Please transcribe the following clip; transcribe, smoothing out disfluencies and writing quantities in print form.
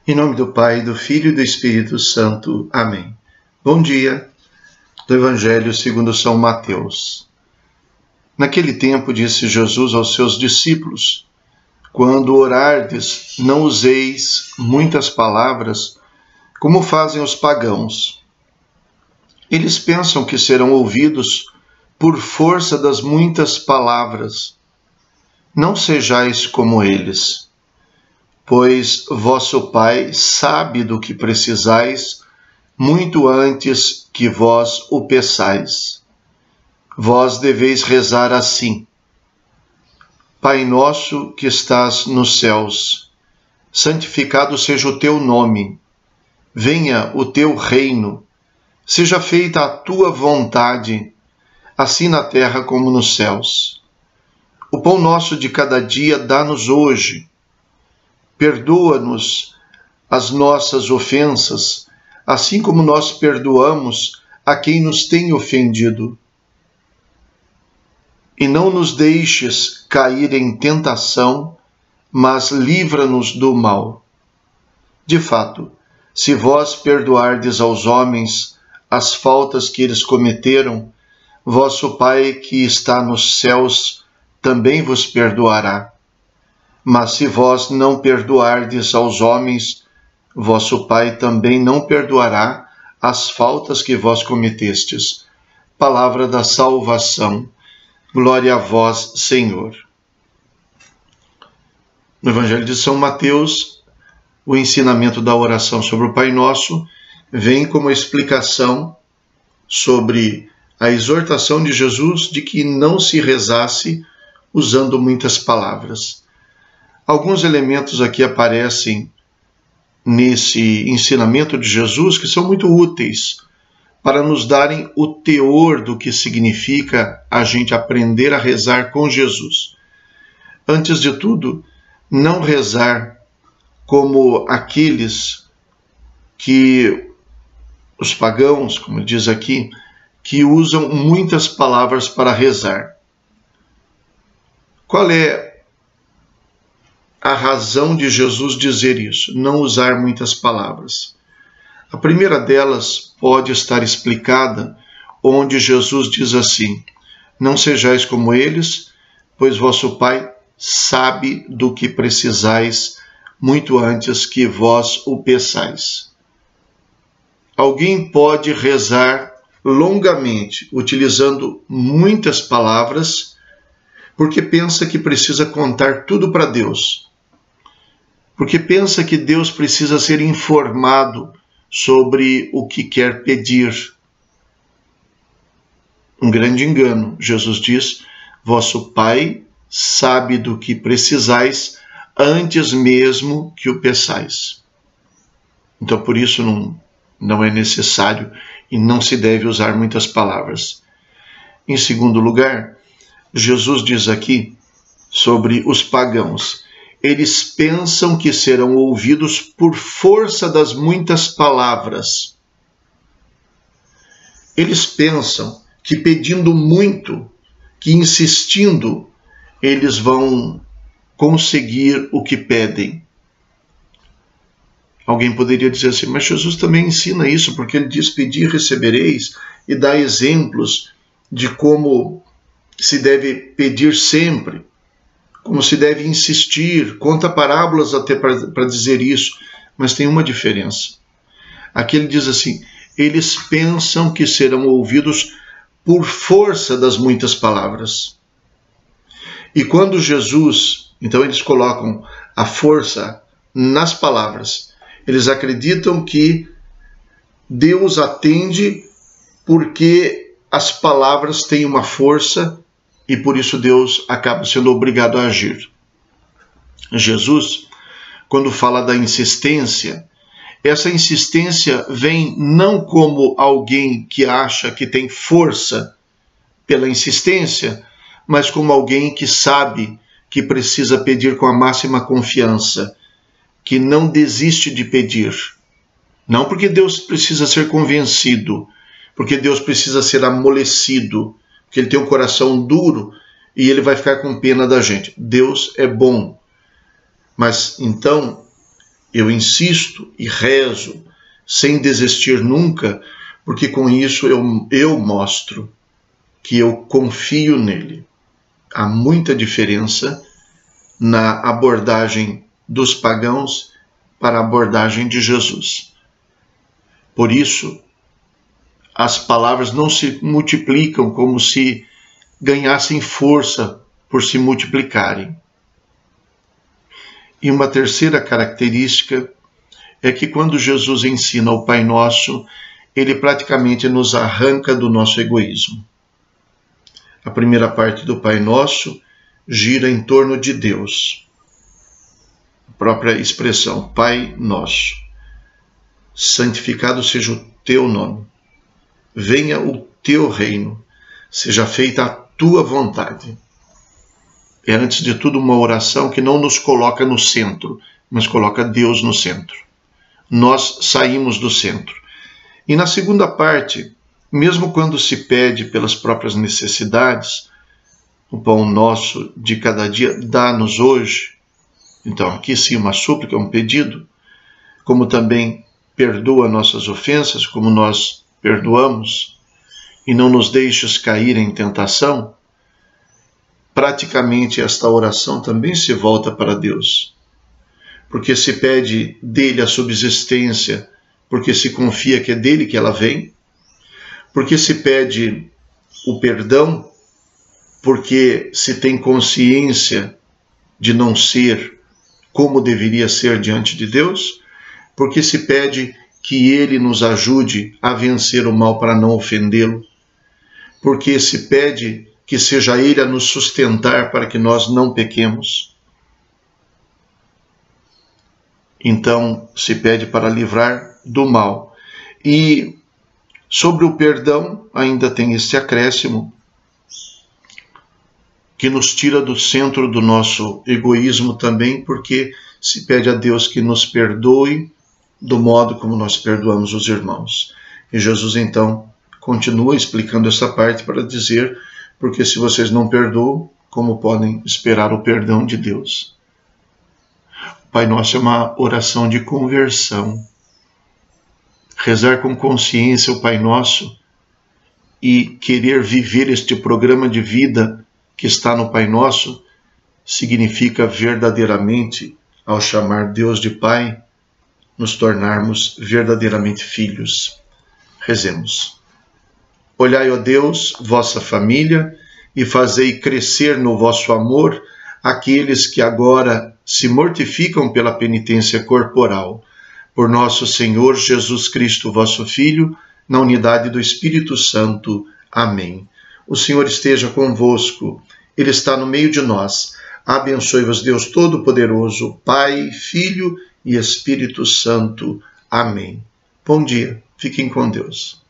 Em nome do Pai, do Filho e do Espírito Santo. Amém. Bom dia, do Evangelho segundo São Mateus. Naquele tempo disse Jesus aos seus discípulos: quando orardes, não useis muitas palavras, como fazem os pagãos. Eles pensam que serão ouvidos por força das muitas palavras. Não sejais como eles, pois vosso Pai sabe do que precisais, muito antes que vós o peçais. Vós deveis rezar assim: Pai nosso que estás nos céus, santificado seja o teu nome. Venha o teu reino. Seja feita a tua vontade, assim na terra como nos céus. O pão nosso de cada dia dá-nos hoje. Perdoa-nos as nossas ofensas, assim como nós perdoamos a quem nos tem ofendido. E não nos deixes cair em tentação, mas livra-nos do mal. De fato, se vós perdoardes aos homens as faltas que eles cometeram, vosso Pai que está nos céus também vos perdoará. Mas se vós não perdoardes aos homens, vosso Pai também não perdoará as faltas que vós cometestes. Palavra da salvação. Glória a vós, Senhor. No Evangelho de São Mateus, o ensinamento da oração sobre o Pai Nosso vem como explicação sobre a exortação de Jesus de que não se rezasse usando muitas palavras. Alguns elementos aqui aparecem nesse ensinamento de Jesus que são muito úteis para nos darem o teor do que significa a gente aprender a rezar com Jesus. Antes de tudo, não rezar como aqueles que, os pagãos, como diz aqui, que usam muitas palavras para rezar. Qual é a razão de Jesus dizer isso, não usar muitas palavras? A primeira delas pode estar explicada onde Jesus diz assim: não sejais como eles, pois vosso Pai sabe do que precisais muito antes que vós o peçais. Alguém pode rezar longamente, utilizando muitas palavras, porque pensa que precisa contar tudo para Deus. Porque pensa que Deus precisa ser informado sobre o que quer pedir. Um grande engano. Jesus diz: vosso Pai sabe do que precisais antes mesmo que o peçais. Então, por isso não é necessário e não se deve usar muitas palavras. Em segundo lugar, Jesus diz aqui sobre os pagãos. Eles pensam que serão ouvidos por força das muitas palavras. Eles pensam que pedindo muito, que insistindo, eles vão conseguir o que pedem. Alguém poderia dizer assim: mas Jesus também ensina isso, porque ele diz: pedi e recebereis, e dá exemplos de como se deve pedir sempre, como se deve insistir, conta parábolas até para dizer isso, mas tem uma diferença. Aqui ele diz assim: eles pensam que serão ouvidos por força das muitas palavras. E quando Jesus, então eles colocam a força nas palavras, eles acreditam que Deus atende porque as palavras têm uma força e por isso Deus acaba sendo obrigado a agir. Jesus, quando fala da insistência, essa insistência vem não como alguém que acha que tem força pela insistência, mas como alguém que sabe que precisa pedir com a máxima confiança, que não desiste de pedir. Não porque Deus precisa ser convencido, porque Deus precisa ser amolecido, porque ele tem um coração duro e ele vai ficar com pena da gente. Deus é bom. Mas então Eu insisto e rezo, sem desistir nunca, porque com isso eu mostro que eu confio nele. Há muita diferença na abordagem dos pagãos para a abordagem de Jesus. Por isso, as palavras não se multiplicam como se ganhassem força por se multiplicarem. E uma terceira característica é que quando Jesus ensina o Pai Nosso, ele praticamente nos arranca do nosso egoísmo. A primeira parte do Pai Nosso gira em torno de Deus. A própria expressão, Pai Nosso. Santificado seja o teu nome. Venha o teu reino. Seja feita a tua vontade. É, antes de tudo, uma oração que não nos coloca no centro, mas coloca Deus no centro. Nós saímos do centro. E na segunda parte, mesmo quando se pede pelas próprias necessidades, o pão nosso de cada dia, dá-nos hoje. Então, aqui sim, uma súplica, um pedido, como também perdoa nossas ofensas, como nós perdoamos, e não nos deixes cair em tentação. Praticamente esta oração também se volta para Deus, porque se pede dele a subsistência, porque se confia que é dele que ela vem, porque se pede o perdão, porque se tem consciência de não ser como deveria ser diante de Deus, porque se pede que ele nos ajude a vencer o mal para não ofendê-lo, porque se pede que seja ele a nos sustentar para que nós não pequemos. Então, se pede para livrar do mal. E sobre o perdão, ainda tem este acréscimo, que nos tira do centro do nosso egoísmo também, porque se pede a Deus que nos perdoe do modo como nós perdoamos os irmãos. E Jesus, então, continua explicando essa parte para dizer, porque se vocês não perdoam, como podem esperar o perdão de Deus? O Pai Nosso é uma oração de conversão. Rezar com consciência o Pai Nosso e querer viver este programa de vida que está no Pai Nosso significa verdadeiramente, ao chamar Deus de Pai, nos tornarmos verdadeiramente filhos. Rezemos. Olhai, ó Deus, vossa família, e fazei crescer no vosso amor aqueles que agora se mortificam pela penitência corporal. Por nosso Senhor Jesus Cristo, vosso Filho, na unidade do Espírito Santo. Amém. O Senhor esteja convosco, Ele está no meio de nós. Abençoe-vos Deus Todo-Poderoso, Pai, Filho e Espírito Santo. Amém. Bom dia, fiquem com Deus.